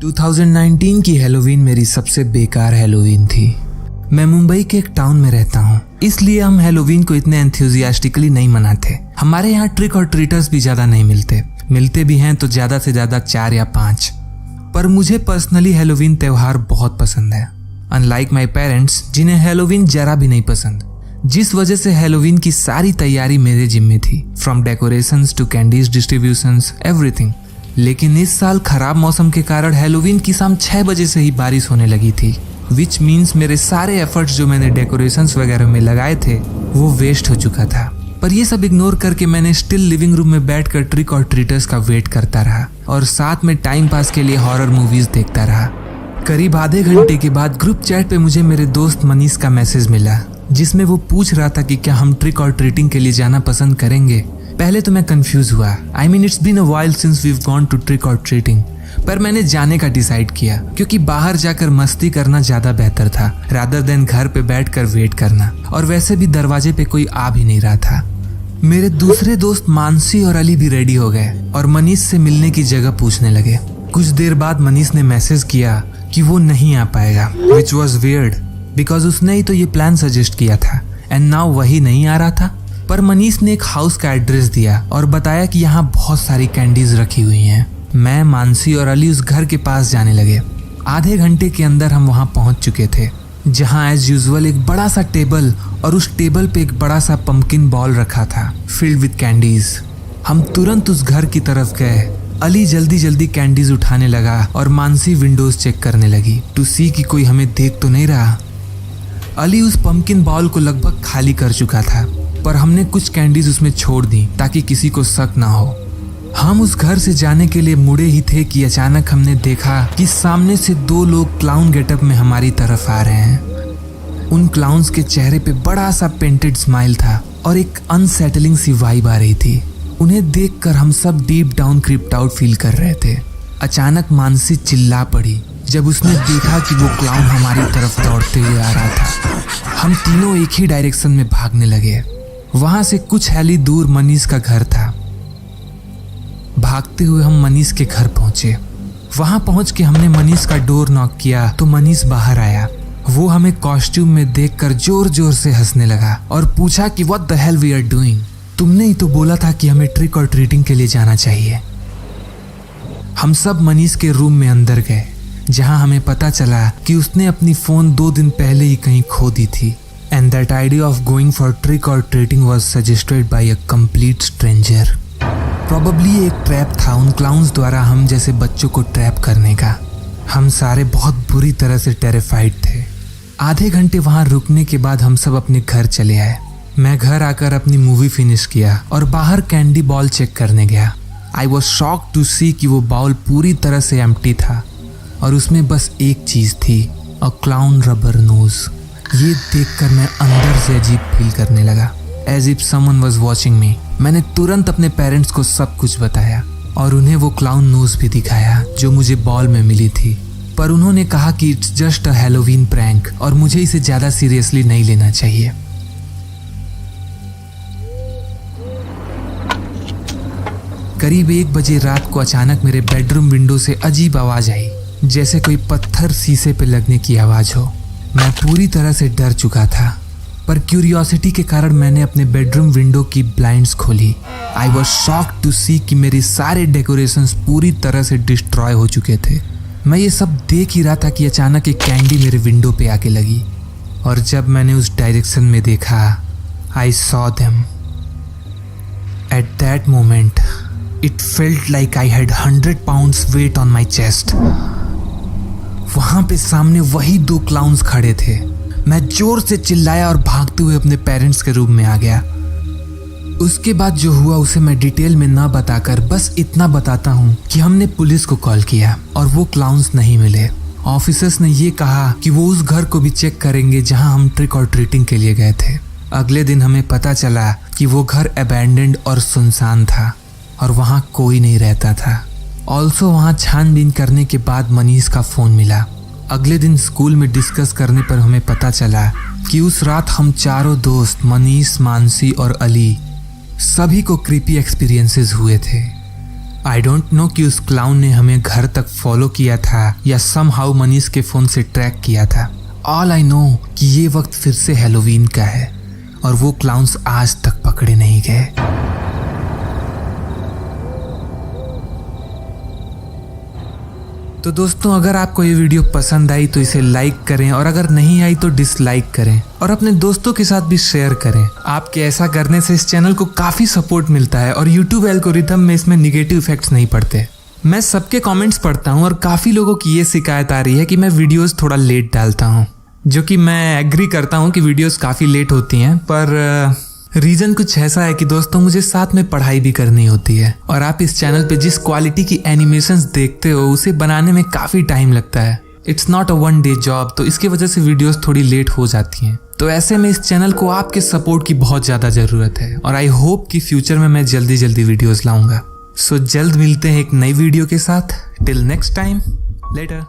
2019 की हैलोवीन मेरी सबसे बेकार हैलोवीन थी। मैं मुंबई के एक टाउन में रहता हूँ, इसलिए हम हैलोवीन को इतने एंथुसियास्टिकली नहीं मनाते। हमारे यहाँ ट्रिक और ट्रीटर्स भी ज्यादा नहीं मिलते भी हैं तो ज्यादा से ज्यादा 4 या 5। पर मुझे पर्सनली हैलोवीन त्योहार बहुत पसंद है, अनलाइक माई पेरेंट्स जिन्हें हैलोवीन जरा भी नहीं पसंद, जिस वजह से हैलोवीन की सारी तैयारी मेरे जिम्मे थी, from decorations to candies distributions everything. लेकिन इस साल खराब मौसम के कारण हैलोवीन की शाम 6 बजे से ही बारिश होने लगी थी, विच मीन्स मेरे सारे एफर्ट्स जो मैंने डेकोरेशंस वगैरह में लगाए थे वो वेस्ट हो चुका था। पर ये सब इग्नोर करके मैंने स्टिल लिविंग रूम में बैठकर ट्रिक और ट्रीटर्स का वेट करता रहा और साथ में टाइम पास के लिए हॉरर मूवीज देखता रहा। करीब आधे घंटे के बाद ग्रुप चैट पे मुझे मेरे दोस्त मनीष का मैसेज मिला, जिसमें वो पूछ रहा था कि क्या हम ट्रिक और ट्रीटिंग के लिए जाना पसंद करेंगे। पहले तो मैं कंफ्यूज हुआ, I mean it's been a while since we've gone to trick और ट्रीटिंग, पर मैंने जाने का डिसाइड किया क्योंकि बाहर जाकर मस्ती करना ज्यादा बेहतर था रादर देन घर पे बैठकर वेट करना, और वैसे भी दरवाजे पे कोई आ भी नहीं रहा था। मेरे दूसरे दोस्त मानसी और अली भी रेडी हो गए और मनीष से मिलने की जगह पूछने लगे। कुछ देर बाद मनीष ने मैसेज किया कि वो नहीं आ पाएगा, विच वॉज वियर्ड बिकॉज उसने ही तो ये प्लान सजेस्ट किया था एंड नाउ वही नहीं आ रहा था। पर मनीष ने एक हाउस का एड्रेस दिया और बताया कि यहाँ बहुत सारी कैंडीज रखी हुई हैं। मैं, मानसी और अली उस घर के पास जाने लगे। आधे घंटे के अंदर हम वहाँ पहुँच चुके थे, जहाँ एज यूजुअल एक बड़ा सा टेबल और उस टेबल पे एक बड़ा सा पंपकिन बॉल रखा था फिल्ड विद कैंडीज। हम तुरंत उस घर की तरफ गए। अली जल्दी जल्दी कैंडीज उठाने लगा और मानसी विंडोज चेक करने लगी टू सी कि कोई हमें देख तो नहीं रहा। अली उस पंपकिन बॉल को लगभग खाली कर चुका था, पर हमने कुछ कैंडीज उसमें छोड़ दी ताकि किसी को शक ना हो। हम उस घर से जाने के लिए मुड़े ही थे कि अचानक हमने देखा कि सामने से 2 लोग क्लाउन गेटअप में हमारी तरफ आ रहे हैं। उन क्लाउन्स के चेहरे पे बड़ा सा पेंटेड स्माइल था और एक अनसेटलिंग सी वाइब आ रही थी। उन्हें देखकर हम सब deep down crypt out feel कर रहे थे। अचानक मानसी चिल्ला पड़ी जब उसने देखा कि वो क्लाउन हमारी तरफ दौड़ते हुए आ रहा था। हम तीनों एक ही डायरेक्शन में भागने लगे। वहां से कुछ हैली दूर मनीष का घर था। भागते हुए हम मनीष के घर पहुंचे। वहां पहुंच के हमने मनीष का डोर नॉक किया तो मनीष बाहर आया। वो हमें कॉस्ट्यूम में देखकर जोर जोर से हंसने लगा और पूछा कि what the hell we are doing. तुमने ही तो बोला था कि हमें ट्रिक और ट्रीटिंग के लिए जाना चाहिए। हम सब मनीष के रूम में अंदर गए, जहां हमें पता चला कि उसने अपनी फोन 2 दिन पहले ही कहीं खो दी थी। And that idea of going for trick or treating was suggested by a complete stranger. Probably एक ट्रैप था उन क्लाउन्स द्वारा हम जैसे बच्चों को ट्रैप करने का। हम सारे बहुत बुरी तरह से टेरिफाइड थे। आधे घंटे वहां रुकने के बाद हम सब अपने घर चले आए। मैं घर आकर अपनी मूवी फिनिश किया और बाहर कैंडी बॉल चेक करने गया। I was shocked to see कि वो बॉल पूरी तरह से एम्प्टी था और उसमें बस एक चीज थी, a clown rubber nose। ये देखकर मैं अंदर से अजीब फील करने लगा, as if someone was watching me. मैंने तुरंत अपने पेरेंट्स को सब कुछ बताया और उन्हें वो क्लाउन नोज भी दिखाया जो मुझे बॉल में मिली थी। पर उन्होंने कहा कि it's just a Halloween prank और मुझे इसे ज्यादा सीरियसली नहीं लेना चाहिए। करीब 1 बजे रात को अचानक मेरे बेडरूम विंडो से अजीब आवाज आई, जैसे कोई पत्थर शीशे पे लगने की आवाज हो। मैं पूरी तरह से डर चुका था, पर क्यूरियोसिटी के कारण मैंने अपने बेडरूम विंडो की ब्लाइंड्स खोली। आई वॉज शॉक्ड टू सी कि मेरे सारे डेकोरेशंस पूरी तरह से डिस्ट्रॉय हो चुके थे। मैं ये सब देख ही रहा था कि अचानक एक कैंडी मेरे विंडो पे आके लगी, और जब मैंने उस डायरेक्शन में देखा, I saw them. At that moment it felt like I had 100 pounds weight on my chest. वहां पे सामने वही 2 क्लाउन्स खड़े थे। मैं जोर से चिल्लाया और भागते हुए अपने पेरेंट्स के रूम में आ गया। उसके बाद जो हुआ उसे मैं डिटेल में ना बताकर बस इतना बताता हूँ कि हमने पुलिस को कॉल किया और वो क्लाउन्स नहीं मिले। ऑफिसर्स ने ये कहा कि वो उस घर को भी चेक करेंगे जहाँ हम ट्रिक और ट्रीटिंग के लिए गए थे। अगले दिन हमें पता चला कि वो घर अबैंडन्ड और सुनसान था और वहाँ कोई नहीं रहता था। ऑल्सो वहाँ छानबीन करने के बाद मनीष का फोन मिला। अगले दिन स्कूल में डिस्कस करने पर हमें पता चला कि उस रात हम चारों दोस्त मनीष, मानसी और अली सभी को क्रीपी एक्सपीरियंसेस हुए थे। आई डोंट नो कि उस क्लाउन ने हमें घर तक फॉलो किया था या समहाउ मनीष के फोन से ट्रैक किया था। ऑल आई नो कि ये वक्त फिर से हैलोवीन का है और वो क्लाउन्स आज तक पकड़े नहीं गए। तो दोस्तों, अगर आपको ये वीडियो पसंद आई तो इसे लाइक करें और अगर नहीं आई तो डिसलाइक करें और अपने दोस्तों के साथ भी शेयर करें। आपके ऐसा करने से इस चैनल को काफी सपोर्ट मिलता है और यूट्यूब एल्गोरिथम में इसमें निगेटिव इफेक्ट्स नहीं पड़ते। मैं सबके कमेंट्स पढ़ता हूँ और काफी लोगों की ये शिकायत आ रही है कि मैं वीडियोस थोड़ा लेट डालता हूँ, जो कि मैं एग्री करता हूँ कि वीडियोस काफी लेट होती हैं, पर रीजन कुछ ऐसा है कि दोस्तों मुझे साथ में पढ़ाई भी करनी होती है और आप इस चैनल पे जिस क्वालिटी की एनिमेशंस देखते हो उसे बनाने में काफी टाइम लगता है। It's not a one day job, तो इसकी वजह से वीडियोस थोड़ी लेट हो जाती हैं। तो ऐसे में इस चैनल को आपके सपोर्ट की बहुत ज्यादा जरूरत है और आई होप कि फ्यूचर में मैं जल्दी जल्दी वीडियोस लाऊंगा। सो जल्द मिलते हैं एक नई वीडियो के साथ। Till next time, letter.